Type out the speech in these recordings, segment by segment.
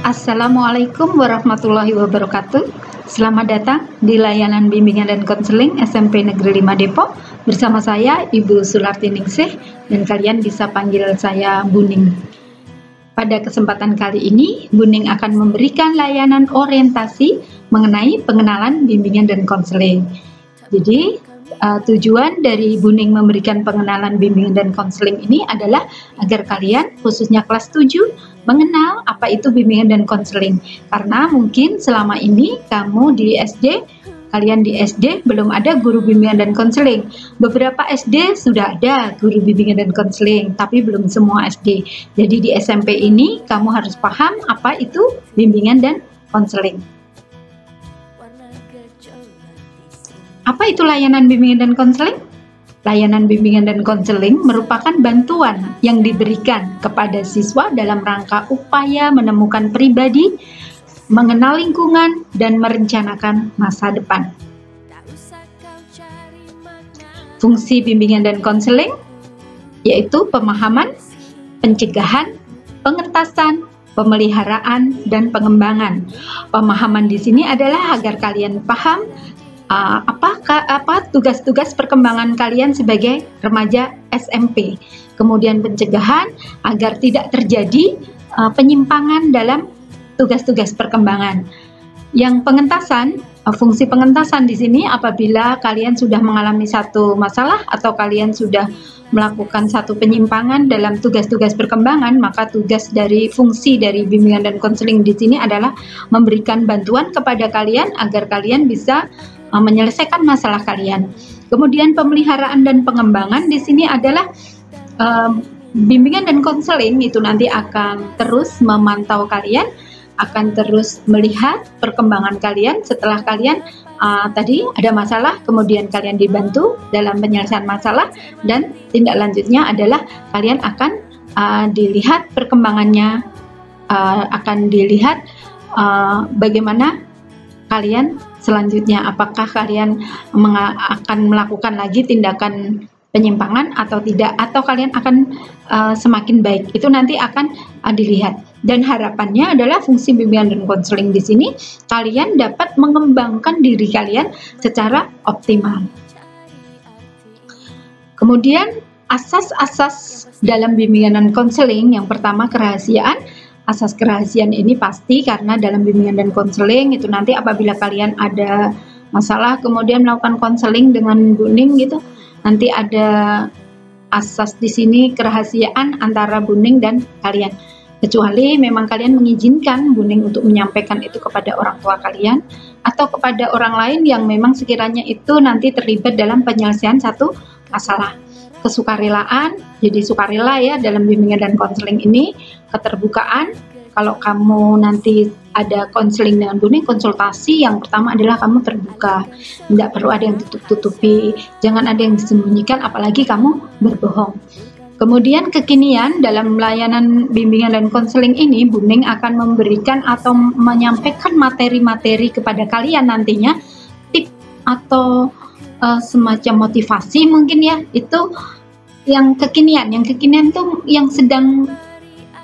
Assalamualaikum warahmatullahi wabarakatuh. Selamat datang di layanan bimbingan dan konseling SMP Negeri 5 Depok bersama saya Ibu Sularti Ningsih dan kalian bisa panggil saya Buning. Pada kesempatan kali ini, Buning akan memberikan layanan orientasi mengenai pengenalan bimbingan dan konseling. Jadi, tujuan dari Buning memberikan pengenalan bimbingan dan konseling ini adalah agar kalian, khususnya kelas 7, mengenal apa itu bimbingan dan konseling. Karena mungkin selama ini kalian di SD belum ada guru bimbingan dan konseling. Beberapa SD sudah ada guru bimbingan dan konseling, tapi belum semua SD. Jadi di SMP ini kamu harus paham apa itu bimbingan dan konseling. Apa itu layanan bimbingan dan konseling? Layanan bimbingan dan konseling merupakan bantuan yang diberikan kepada siswa dalam rangka upaya menemukan pribadi, mengenal lingkungan, dan merencanakan masa depan. Fungsi bimbingan dan konseling yaitu pemahaman, pencegahan, pengentasan, pemeliharaan, dan pengembangan. Pemahaman di sini adalah agar kalian paham apa tugas-tugas perkembangan kalian sebagai remaja SMP. Kemudian pencegahan agar tidak terjadi penyimpangan dalam tugas-tugas perkembangan. Yang pengentasan, fungsi pengentasan di sini apabila kalian sudah mengalami satu masalah atau kalian sudah melakukan satu penyimpangan dalam tugas-tugas perkembangan, maka tugas dari fungsi dari bimbingan dan konseling di sini adalah memberikan bantuan kepada kalian agar kalian bisa menyelesaikan masalah kalian. Kemudian pemeliharaan dan pengembangan di sini adalah bimbingan dan konseling itu nanti akan terus memantau kalian, akan terus melihat perkembangan kalian setelah kalian tadi ada masalah, kemudian kalian dibantu dalam penyelesaian masalah, dan tindak lanjutnya adalah kalian akan dilihat perkembangannya, akan dilihat bagaimana kalian selanjutnya, apakah kalian akan melakukan lagi tindakan penyimpangan atau tidak, atau kalian akan semakin baik. Itu nanti akan dilihat. Dan harapannya adalah fungsi bimbingan dan konseling di sini kalian dapat mengembangkan diri kalian secara optimal. Kemudian asas-asas dalam bimbingan dan konseling, yang pertama kerahasiaan. Asas kerahasiaan ini pasti karena dalam bimbingan dan konseling itu nanti apabila kalian ada masalah kemudian melakukan konseling dengan Buning gitu, nanti ada asas di sini kerahasiaan antara Buning dan kalian. Kecuali memang kalian mengizinkan Buning untuk menyampaikan itu kepada orang tua kalian atau kepada orang lain yang memang sekiranya itu nanti terlibat dalam penyelesaian satu masalah. Kesukarelaan, jadi sukarela ya dalam bimbingan dan konseling ini. Keterbukaan, kalau kamu nanti ada konseling dengan Buning, konsultasi yang pertama adalah kamu terbuka, tidak perlu ada yang tutup-tutupi, jangan ada yang disembunyikan, apalagi kamu berbohong. Kemudian kekinian, dalam layanan bimbingan dan konseling ini Buning akan memberikan atau menyampaikan materi-materi kepada kalian nantinya, tip atau semacam motivasi mungkin ya, itu yang kekinian. Yang kekinian tuh yang sedang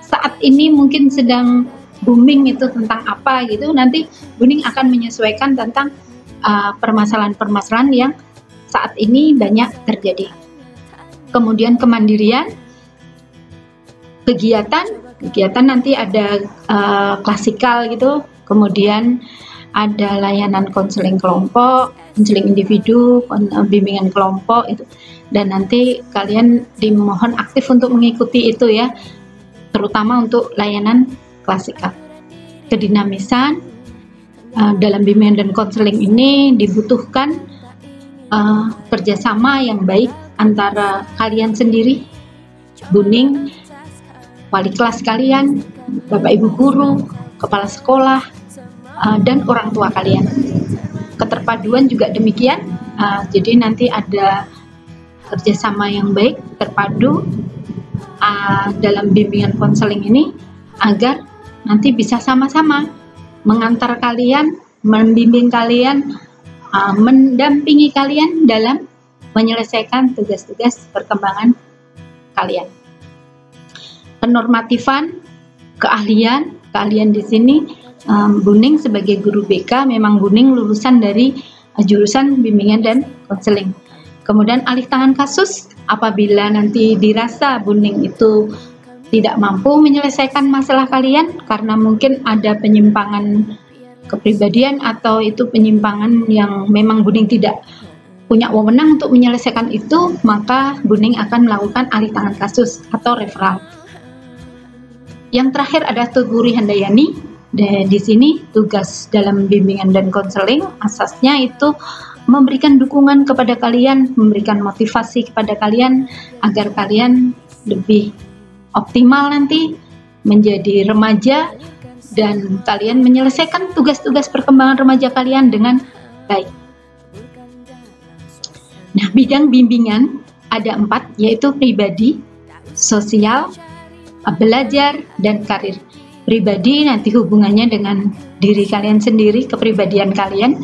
saat ini mungkin sedang booming itu tentang apa gitu, nanti Buning akan menyesuaikan tentang permasalahan-permasalahan yang saat ini banyak terjadi. Kemudian kemandirian, kegiatan nanti ada klasikal gitu, kemudian ada layanan konseling kelompok, konseling individu, bimbingan kelompok itu, dan nanti kalian dimohon aktif untuk mengikuti itu ya, terutama untuk layanan klasikal. Kedinamisan dalam bimbingan dan konseling ini dibutuhkan kerjasama yang baik antara kalian sendiri, Buning, wali kelas kalian, bapak ibu guru, kepala sekolah, dan orang tua kalian. Keterpaduan juga demikian, jadi nanti ada kerjasama yang baik, terpadu dalam bimbingan konseling ini agar nanti bisa sama-sama mengantar kalian, membimbing kalian, mendampingi kalian dalam menyelesaikan tugas-tugas perkembangan kalian. Penormatifan, keahlian, kalian di sini, Buning sebagai guru BK memang Buning lulusan dari jurusan bimbingan dan konseling. Kemudian alih tangan kasus, apabila nanti dirasa Buning itu tidak mampu menyelesaikan masalah kalian karena mungkin ada penyimpangan kepribadian atau itu penyimpangan yang memang Buning tidak punya wewenang untuk menyelesaikan itu, maka Buning akan melakukan alih tangan kasus atau referral. Yang terakhir ada Guru Handayani. Di sini tugas dalam bimbingan dan konseling asasnya itu memberikan dukungan kepada kalian, memberikan motivasi kepada kalian agar kalian lebih optimal nanti menjadi remaja dan kalian menyelesaikan tugas-tugas perkembangan remaja kalian dengan baik. Nah, bidang bimbingan ada 4, yaitu pribadi, sosial, belajar, dan karir. Pribadi nanti hubungannya dengan diri kalian sendiri, kepribadian kalian,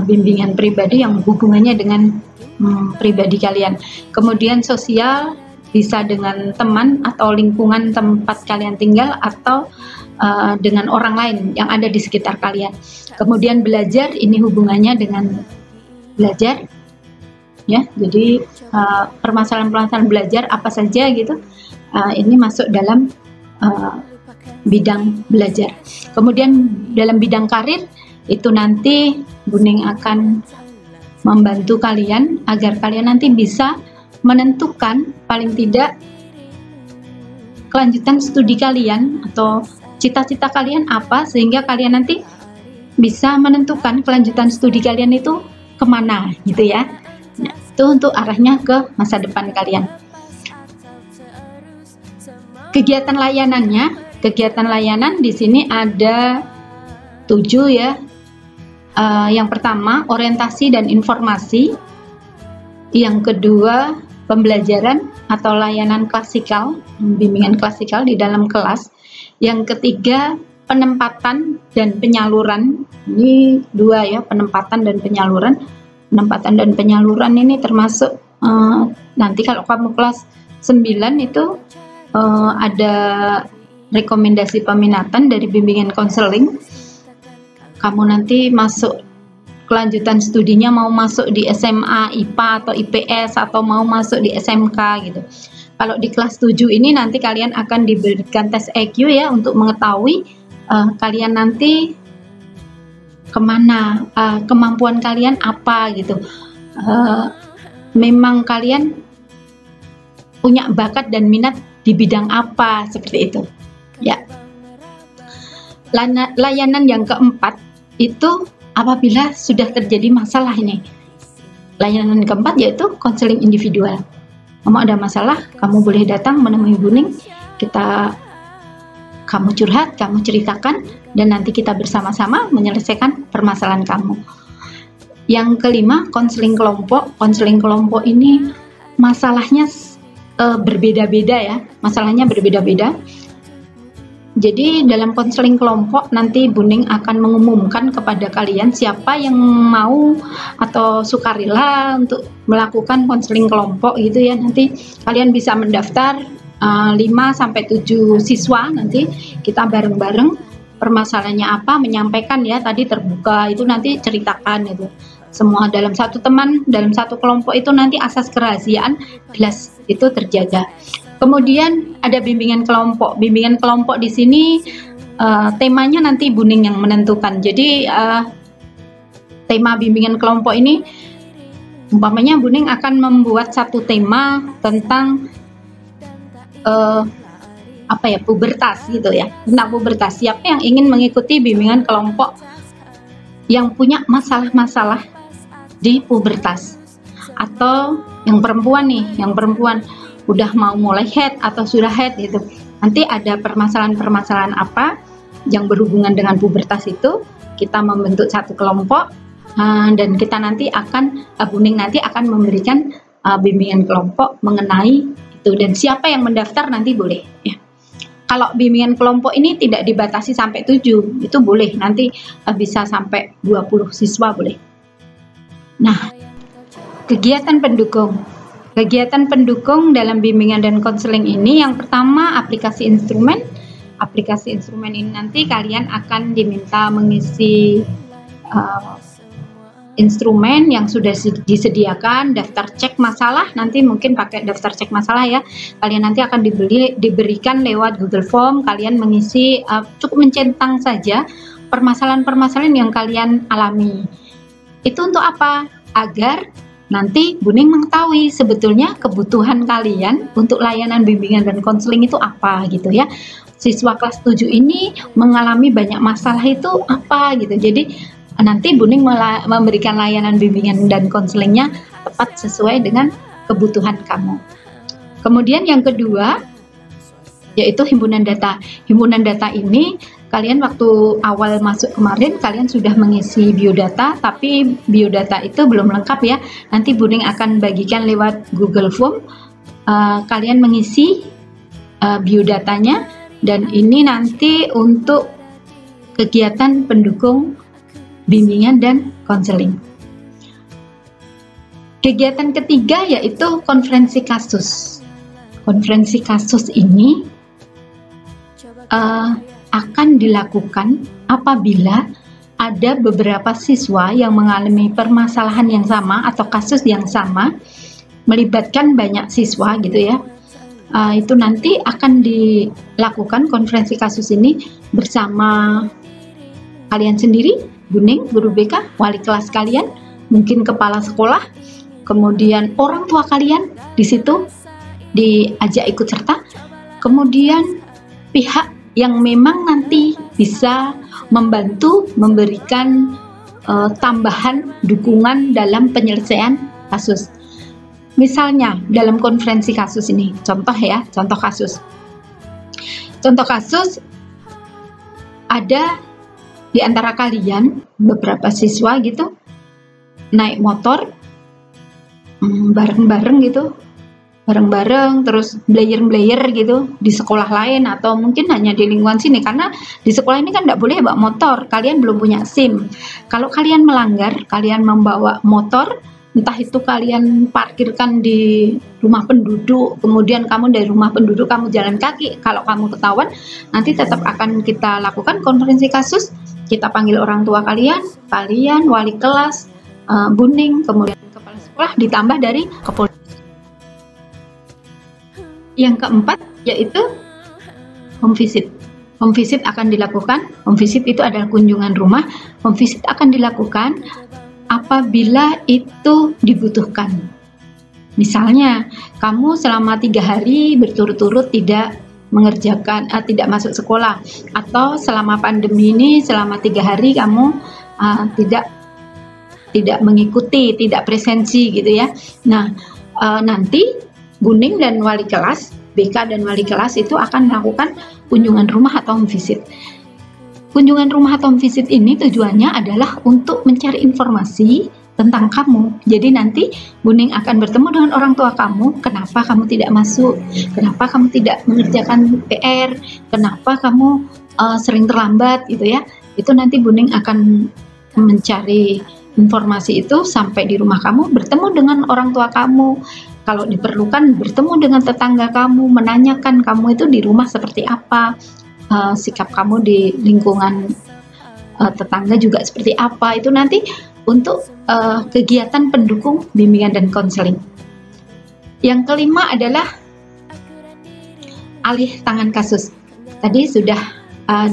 bimbingan pribadi yang hubungannya dengan pribadi kalian. Kemudian sosial bisa dengan teman atau lingkungan tempat kalian tinggal atau dengan orang lain yang ada di sekitar kalian. Kemudian belajar, ini hubungannya dengan belajar, ya. Jadi permasalahan-permasalahan belajar apa saja gitu, ini masuk dalam bidang belajar. Kemudian dalam bidang karir itu nanti Buning akan membantu kalian agar kalian nanti bisa menentukan paling tidak kelanjutan studi kalian atau cita-cita kalian apa, sehingga kalian nanti bisa menentukan kelanjutan studi kalian itu kemana gitu ya. Nah, itu untuk arahnya ke masa depan kalian. Kegiatan layanan di sini ada 7 ya. Yang pertama orientasi dan informasi, yang kedua pembelajaran atau layanan klasikal, bimbingan klasikal di dalam kelas, yang ketiga penempatan dan penyaluran. Ini 2 ya, penempatan dan penyaluran. Penempatan dan penyaluran ini termasuk nanti kalau kamu kelas 9 itu ada rekomendasi peminatan dari bimbingan konseling. Kamu nanti masuk kelanjutan studinya mau masuk di SMA IPA atau IPS atau mau masuk di SMK gitu. Kalau di kelas 7 ini nanti kalian akan diberikan tes EQ ya untuk mengetahui kalian nanti kemana, kemampuan kalian apa gitu. Memang kalian punya bakat dan minat di bidang apa, seperti itu ya. Layanan yang keempat itu apabila sudah terjadi masalah ini. Layanan keempat yaitu konseling individual. Kamu ada masalah, kamu boleh datang menemui Buning, kamu curhat, kamu ceritakan, dan nanti kita bersama-sama menyelesaikan permasalahan kamu. Yang kelima, konseling kelompok. Konseling kelompok ini masalahnya berbeda-beda ya, masalahnya berbeda-beda. Jadi dalam konseling kelompok nanti Buning akan mengumumkan kepada kalian siapa yang mau atau sukarela untuk melakukan konseling kelompok gitu ya. Nanti kalian bisa mendaftar 5-7 siswa, nanti kita bareng-bareng permasalahannya apa, menyampaikan ya, tadi terbuka itu nanti ceritakan itu. Semua dalam satu teman, dalam satu kelompok itu nanti asas kerahasiaan jelas itu terjaga. Kemudian ada bimbingan kelompok. Bimbingan kelompok di sini temanya nanti Buning yang menentukan. Jadi tema bimbingan kelompok ini umpamanya Buning akan membuat satu tema tentang pubertas gitu ya. Tentang pubertas. Siapa yang ingin mengikuti bimbingan kelompok yang punya masalah-masalah di pubertas, atau yang perempuan nih, yang perempuan udah mau mulai head atau sudah head gitu. Nanti ada permasalahan-permasalahan apa yang berhubungan dengan pubertas itu, kita membentuk satu kelompok dan kita nanti akan Buning nanti akan memberikan bimbingan kelompok mengenai itu, dan siapa yang mendaftar nanti boleh ya. Kalau bimbingan kelompok ini tidak dibatasi sampai 7, itu boleh nanti bisa sampai 20 siswa boleh. Nah, kegiatan pendukung. Kegiatan pendukung dalam bimbingan dan konseling ini yang pertama aplikasi instrumen. aplikasi instrumen ini nanti kalian akan diminta mengisi instrumen yang sudah disediakan, daftar cek masalah, nanti mungkin pakai daftar cek masalah ya. Kalian nanti akan diberikan lewat Google Form, kalian mengisi, cukup mencentang saja permasalahan-permasalahan yang kalian alami. Itu untuk apa? Agar nanti Buning mengetahui sebetulnya kebutuhan kalian untuk layanan bimbingan dan konseling itu apa gitu ya. Siswa kelas 7 ini mengalami banyak masalah itu apa gitu. Jadi nanti Buning memberikan layanan bimbingan dan konselingnya tepat sesuai dengan kebutuhan kamu. Kemudian yang kedua yaitu himpunan data. Himpunan data ini kalian waktu awal masuk kemarin kalian sudah mengisi biodata, tapi biodata itu belum lengkap ya. Nanti Buning akan bagikan lewat Google Form. Kalian mengisi biodatanya, dan ini nanti untuk kegiatan pendukung bimbingan dan konseling. Kegiatan ketiga yaitu konferensi kasus. Konferensi kasus ini akan dilakukan apabila ada beberapa siswa yang mengalami permasalahan yang sama atau kasus yang sama, melibatkan banyak siswa gitu ya. Itu nanti akan dilakukan konferensi kasus ini bersama kalian sendiri, Buning, guru BK, wali kelas kalian, mungkin kepala sekolah, kemudian orang tua kalian di situ diajak ikut serta, kemudian pihak yang memang nanti bisa membantu memberikan tambahan dukungan dalam penyelesaian kasus. Misalnya dalam konferensi kasus ini, contoh ya, contoh kasus. Contoh kasus, ada di antara kalian beberapa siswa gitu naik motor bareng-bareng gitu, bareng-bareng terus blayer-blayer gitu di sekolah lain atau mungkin hanya di lingkungan sini, karena di sekolah ini kan tidak boleh bawa motor, kalian belum punya SIM. Kalau kalian melanggar, kalian membawa motor, entah itu kalian parkirkan di rumah penduduk, kemudian kamu dari rumah penduduk kamu jalan kaki, kalau kamu ketahuan nanti tetap akan kita lakukan konferensi kasus. Kita panggil orang tua kalian, wali kelas, Buning, kemudian kepala sekolah, ditambah dari kepolisian. Yang keempat yaitu home visit. Home visit akan dilakukan. Home visit itu adalah kunjungan rumah. Home visit akan dilakukan apabila itu dibutuhkan. Misalnya, kamu selama 3 hari berturut-turut tidak mengerjakan, tidak masuk sekolah, atau selama pandemi ini selama 3 hari kamu tidak mengikuti, tidak presensi gitu ya. Nah, nanti Buning dan wali kelas, BK dan wali kelas itu akan melakukan kunjungan rumah atau home visit. Kunjungan rumah atau home visit ini tujuannya adalah untuk mencari informasi tentang kamu. Jadi nanti Buning akan bertemu dengan orang tua kamu, kenapa kamu tidak masuk, kenapa kamu tidak mengerjakan PR, kenapa kamu sering terlambat gitu ya. Itu nanti Buning akan mencari informasi itu sampai di rumah kamu, bertemu dengan orang tua kamu. Kalau diperlukan bertemu dengan tetangga kamu, menanyakan kamu itu di rumah seperti apa, sikap kamu di lingkungan tetangga juga seperti apa. Itu nanti untuk kegiatan pendukung bimbingan dan konseling. Yang kelima adalah alih tangan kasus. Tadi sudah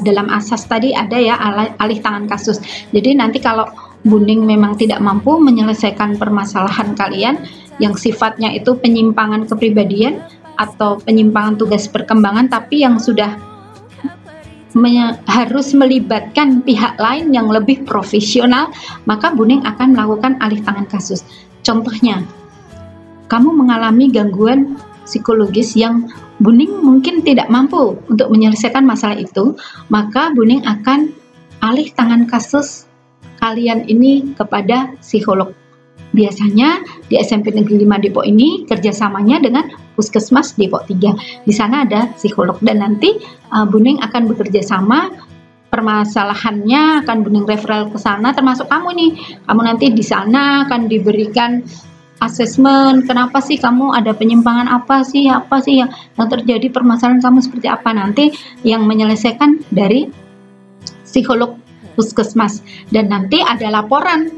dalam asas tadi ada ya alih tangan kasus. Jadi nanti kalau Buning memang tidak mampu menyelesaikan permasalahan kalian yang sifatnya itu penyimpangan kepribadian atau penyimpangan tugas perkembangan, tapi yang sudah harus melibatkan pihak lain yang lebih profesional, maka Buning akan melakukan alih tangan kasus. Contohnya, kamu mengalami gangguan psikologis yang Buning mungkin tidak mampu untuk menyelesaikan masalah itu, maka Buning akan alih tangan kasus kalian ini kepada psikolog. Biasanya di SMP Negeri 5 Depok ini kerjasamanya dengan Puskesmas Depok 3. Di sana ada psikolog, dan nanti Buning akan bekerja sama, permasalahannya akan Buning referral ke sana, termasuk kamu nih. Kamu nanti di sana akan diberikan asesmen, kenapa sih kamu ada penyimpangan, apa sih yang terjadi, permasalahan kamu seperti apa, nanti yang menyelesaikan dari psikolog puskesmas. Dan nanti ada laporan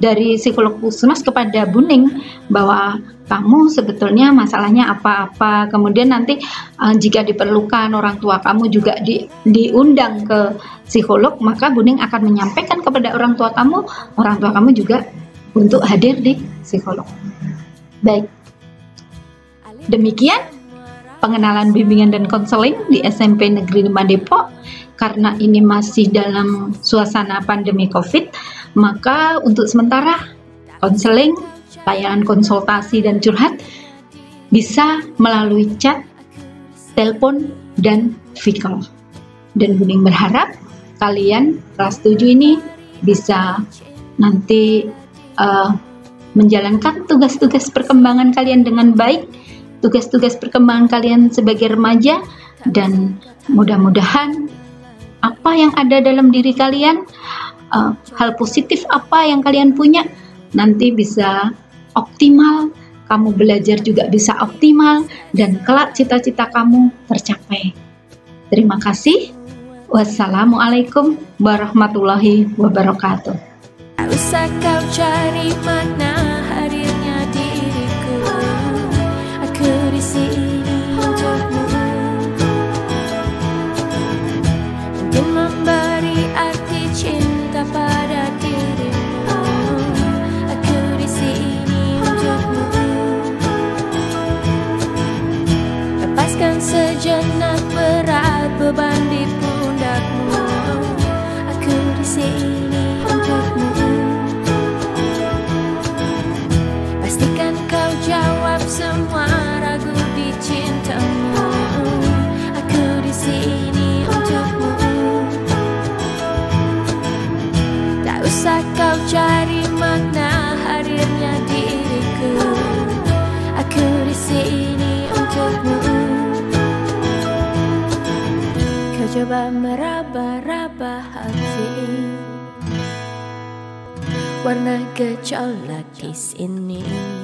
dari psikolog puskesmas kepada Buning bahwa kamu sebetulnya masalahnya apa-apa. Kemudian nanti jika diperlukan orang tua kamu juga diundang ke psikolog, maka Buning akan menyampaikan kepada orang tua kamu juga untuk hadir di psikolog. Baik, demikian pengenalan bimbingan dan konseling di SMP Negeri 5 Depok. Karena ini masih dalam suasana pandemi COVID, maka untuk sementara konseling, layanan konsultasi dan curhat bisa melalui chat, telepon, dan via call. Dan Buning berharap kalian kelas 7 ini bisa nanti menjalankan tugas-tugas perkembangan kalian dengan baik, tugas-tugas perkembangan kalian sebagai remaja, dan mudah-mudahan apa yang ada dalam diri kalian, hal positif apa yang kalian punya, nanti bisa optimal, kamu belajar juga bisa optimal, dan kelak cita-cita kamu tercapai. Terima kasih. Wassalamualaikum warahmatullahi wabarakatuh. Tak usah kau cari makna hadirnya diriku, aku di sini untukmu, ingin memberi arti cinta pada dirimu, aku di sini untukmu. Lepaskan sejenak berat beban di pundakmu, aku di sini untukmu. Pastikan kau jawab semua ragu di cintamu, aku di sini untukmu. Tak usah kau cari makna hadirnya diriku, aku di sini untukmu. Kau coba meraba-raba hati, warna gejolak di sini.